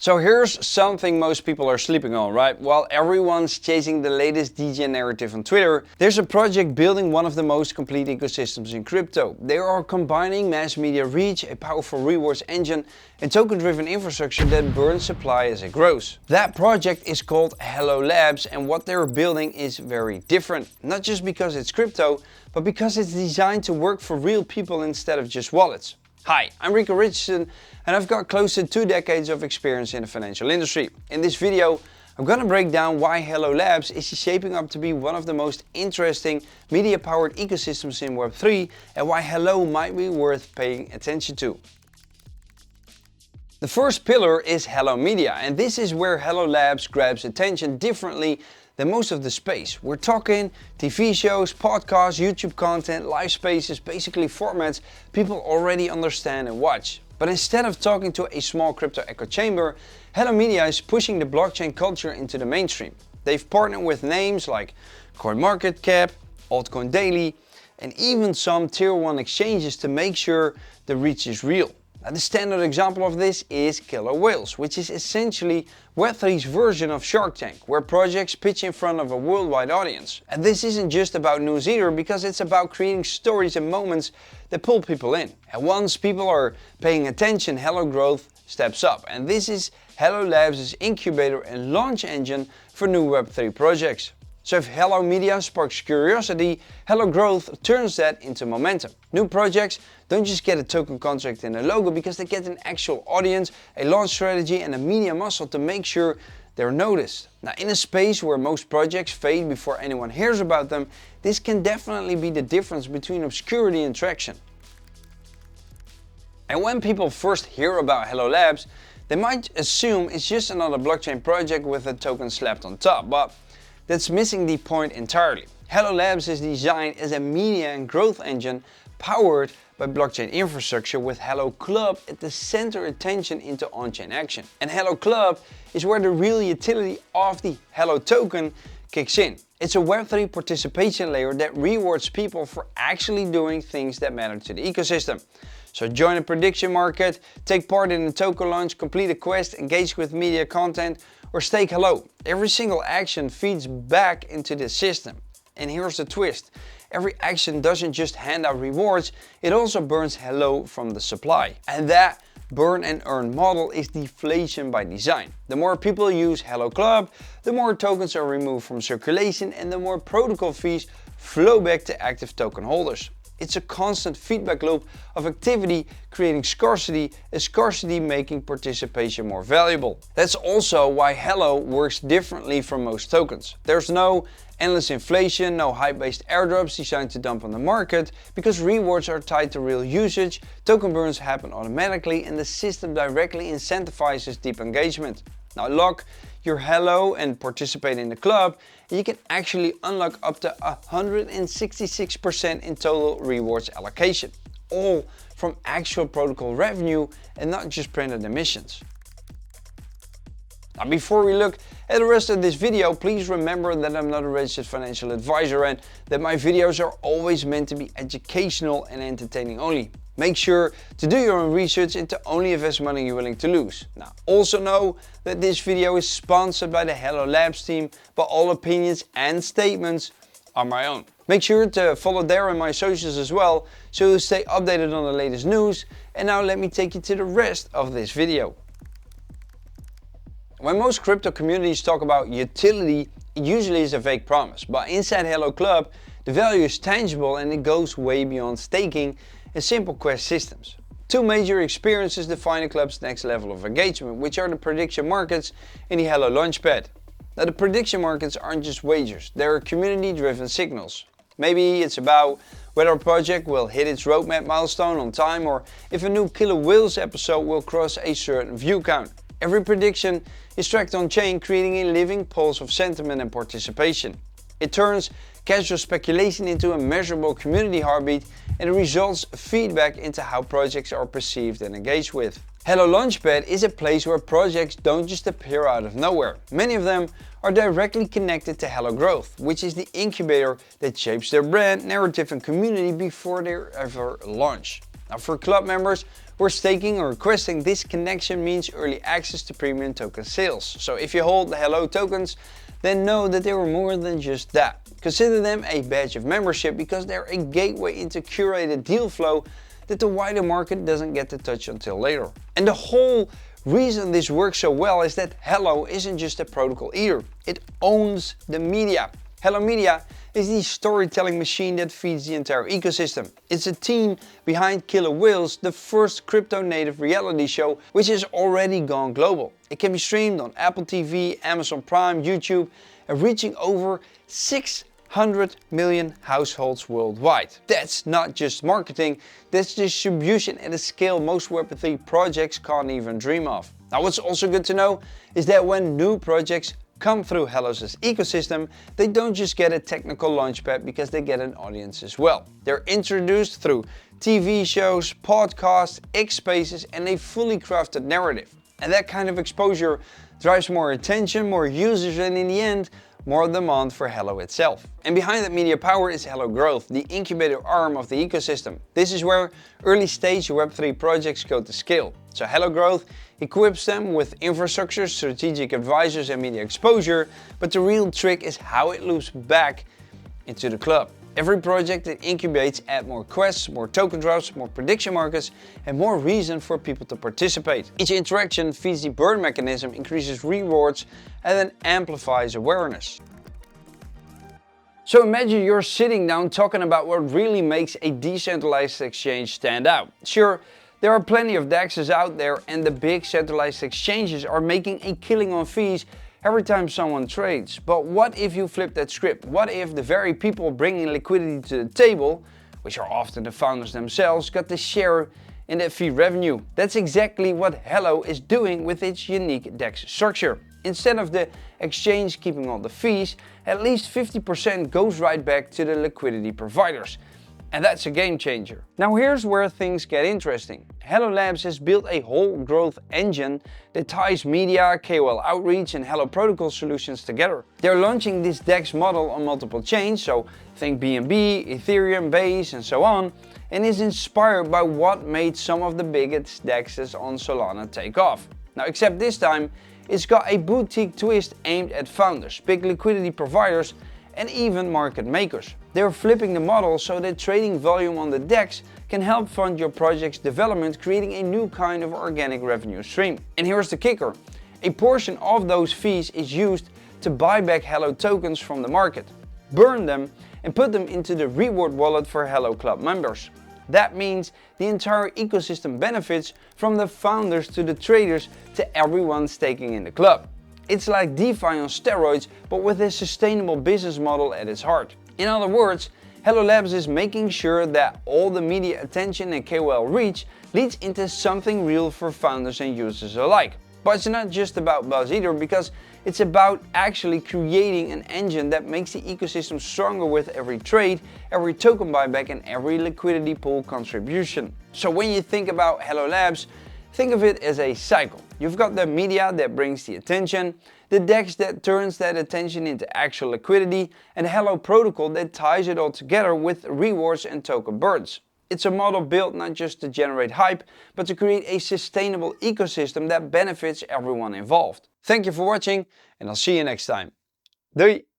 So here's something most people are sleeping on, right? While everyone's chasing the latest DJ narrative on Twitter, there's a project building one of the most complete ecosystems in crypto. They are combining mass media reach, a powerful rewards engine, and token-driven infrastructure that burns supply as it grows. That project is called Hello Labs, and what they're building is very different. Not just because it's crypto, but because it's designed to work for real people instead of just wallets. Hi, I'm Rico Richardson and I've got close to 2 decades of experience in the financial industry. In this video, I'm gonna break down why Hello Labs is shaping up to be one of the most interesting media-powered ecosystems in Web3 and why Hello might be worth paying attention to. The first pillar is Hello Media, and this is where Hello Labs grabs attention differently than most of the space. We're talking TV shows, podcasts, YouTube content, live spaces, basically formats people already understand and watch. But instead of talking to a small crypto echo chamber, Hello Media is pushing the blockchain culture into the mainstream. They've partnered with names like CoinMarketCap, Altcoin Daily, and even some tier 1 exchanges to make sure the reach is real. Now, the standard example of this is Killer Whales, which is essentially Web3's version of Shark Tank, where projects pitch in front of a worldwide audience. And this isn't just about news either, because it's about creating stories and moments that pull people in. And once people are paying attention, Hello Growth steps up. And this is Hello Labs' incubator and launch engine for new Web3 projects. So if Hello Media sparks curiosity, Hello Growth turns that into momentum. New projects don't just get a token contract and a logo, because they get an actual audience, a launch strategy and a media muscle to make sure they're noticed. Now, in a space where most projects fade before anyone hears about them, this can definitely be the difference between obscurity and traction. And when people first hear about Hello Labs, they might assume it's just another blockchain project with a token slapped on top, but that's missing the point entirely. Hello Labs is designed as a media and growth engine powered by blockchain infrastructure, with Hello Club at the center attention into on-chain action. And Hello Club is where the real utility of the Hello token kicks in. It's a Web3 participation layer that rewards people for actually doing things that matter to the ecosystem. So join a prediction market, take part in a token launch, complete a quest, engage with media content, or stake Hello. Every single action feeds back into the system. And here's the twist. Every action doesn't just hand out rewards, it also burns Hello from the supply. And that burn and earn model is deflation by design. The more people use Hello Club, the more tokens are removed from circulation and the more protocol fees flow back to active token holders. It's a constant feedback loop of activity creating scarcity, and scarcity making participation more valuable. That's also why Hello works differently from most tokens. There's no endless inflation, no hype-based airdrops designed to dump on the market, because rewards are tied to real usage, token burns happen automatically, and the system directly incentivizes deep engagement. Now lock your Hello and participate in the club, and you can actually unlock up to 166% in total rewards allocation, all from actual protocol revenue and not just printed emissions. Now, before we look at the rest of this video, please remember that I'm not a registered financial advisor and that my videos are always meant to be educational and entertaining only. Make sure to do your own research and to only invest money you're willing to lose. Now, also know that this video is sponsored by the Hello Labs team, but all opinions and statements are my own. Make sure to follow there and my socials as well, so you'll stay updated on the latest news. And now let me take you to the rest of this video. When most crypto communities talk about utility, it usually is a vague promise, but inside Hello Club, the value is tangible and it goes way beyond staking and simple quest systems. 2 major experiences define the club's next level of engagement, which are the prediction markets and the Hello Launchpad. Now, the prediction markets aren't just wagers, they're community-driven signals. Maybe it's about whether a project will hit its roadmap milestone on time, or if a new Killer Whales episode will cross a certain view count. Every prediction is tracked on-chain, creating a living pulse of sentiment and participation. It turns casual speculation into a measurable community heartbeat, and the results feedback into how projects are perceived and engaged with. Hello Launchpad is a place where projects don't just appear out of nowhere. Many of them are directly connected to Hello Growth, which is the incubator that shapes their brand, narrative and community before they ever launch. Now, for club members, where staking or requesting this connection means early access to premium token sales. So if you hold the Hello tokens, then know that they were more than just that. Consider them a badge of membership because they're a gateway into curated deal flow that the wider market doesn't get to touch until later. And the whole reason this works so well is that Hello isn't just a protocol either, it owns the media. Hello Media is the storytelling machine that feeds the entire ecosystem. It's a team behind Killer Whales, the first crypto-native reality show which has already gone global. It can be streamed on Apple TV, Amazon Prime, YouTube, and reaching over 600 million households worldwide. That's not just marketing, that's distribution at a scale most Web3 projects can't even dream of. Now what's also good to know is that when new projects come through Hello's ecosystem, they don't just get a technical launchpad because they get an audience as well. They're introduced through TV shows, podcasts, X Spaces, and a fully crafted narrative. And that kind of exposure drives more attention, more users, and in the end, more demand for Hello itself. And behind that media power is Hello Growth, the incubator arm of the ecosystem. This is where early stage Web3 projects go to scale. So Hello Growth equips them with infrastructure, strategic advisors and media exposure, but the real trick is how it loops back into the club. Every project that incubates adds more quests, more token drops, more prediction markets, and more reason for people to participate. Each interaction feeds the burn mechanism, increases rewards, and then amplifies awareness. So imagine you're sitting down talking about what really makes a decentralized exchange stand out. Sure, there are plenty of DEXs out there and the big centralized exchanges are making a killing on fees every time someone trades. But what if you flip that script? What if the very people bringing liquidity to the table, which are often the founders themselves, got the share in that fee revenue? That's exactly what Hello is doing with its unique DEX structure. Instead of the exchange keeping all the fees, at least 50% goes right back to the liquidity providers. And that's a game changer. Now here's where things get interesting. Hello Labs has built a whole growth engine that ties media, KOL outreach and Hello Protocol solutions together. They're launching this DEX model on multiple chains, so think BNB, Ethereum, Base and so on, and is inspired by what made some of the biggest DEXs on Solana take off. Now except this time, it's got a boutique twist aimed at founders, big liquidity providers and even market makers. They're flipping the model so that trading volume on the DEX can help fund your project's development, creating a new kind of organic revenue stream. And here's the kicker. A portion of those fees is used to buy back Hello tokens from the market, burn them and put them into the reward wallet for Hello Club members. That means the entire ecosystem benefits, from the founders to the traders to everyone staking in the club. It's like DeFi on steroids, but with a sustainable business model at its heart. In other words, Hello Labs is making sure that all the media attention and KOL reach leads into something real for founders and users alike. But it's not just about buzz either, because it's about actually creating an engine that makes the ecosystem stronger with every trade, every token buyback and every liquidity pool contribution. So when you think about Hello Labs, think of it as a cycle. You've got the media that brings the attention, the DEX that turns that attention into actual liquidity, and the Hello Protocol that ties it all together with rewards and token burns. It's a model built not just to generate hype, but to create a sustainable ecosystem that benefits everyone involved. Thank you for watching, and I'll see you next time. Doei!